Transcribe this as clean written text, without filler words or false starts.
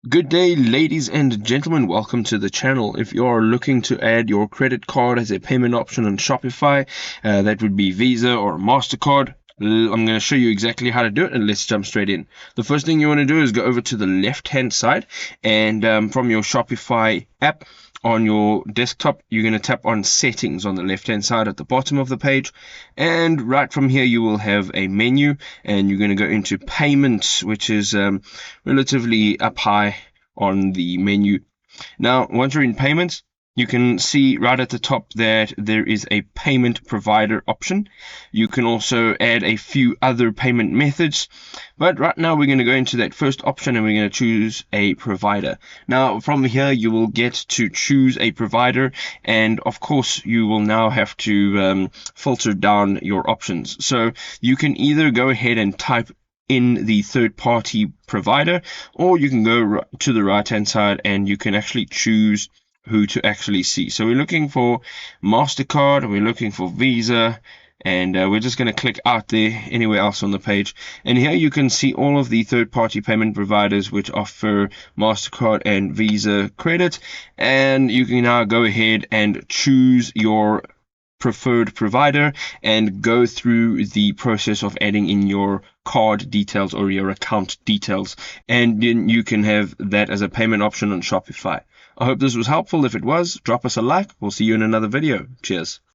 Good day, ladies and gentlemen. Welcome to the channel. If you're looking to add your credit card as a payment option on Shopify, that would be Visa or MasterCard. I'm going to show you exactly how to do it, and let's jump straight in. The first thing you want to do is go over to the left-hand side, and from your Shopify app on your desktop, you're going to tap on Settings on the left-hand side at the bottom of the page, and right from here you will have a menu, and you're going to go into Payments, which is relatively up high on the menu. Now, once you're in Payments, you can see right at the top that there is a payment provider option. You can also add a few other payment methods, but right now we're going to go into that first option and we're going to choose a provider. Now from here you will get to choose a provider, and of course you will now have to filter down your options. So you can either go ahead and type in the third-party provider, or you can go to the right-hand side and you can actually choose who to actually see. So we're looking for MasterCard, we're looking for Visa, and we're just going to click out there anywhere else on the page. And here you can see all of the third-party payment providers which offer MasterCard and Visa credit, and you can now go ahead and choose your preferred provider and go through the process of adding in your card details or your account details, and then you can have that as a payment option on Shopify. I hope this was helpful. If it was, drop us a like. We'll see you in another video. Cheers.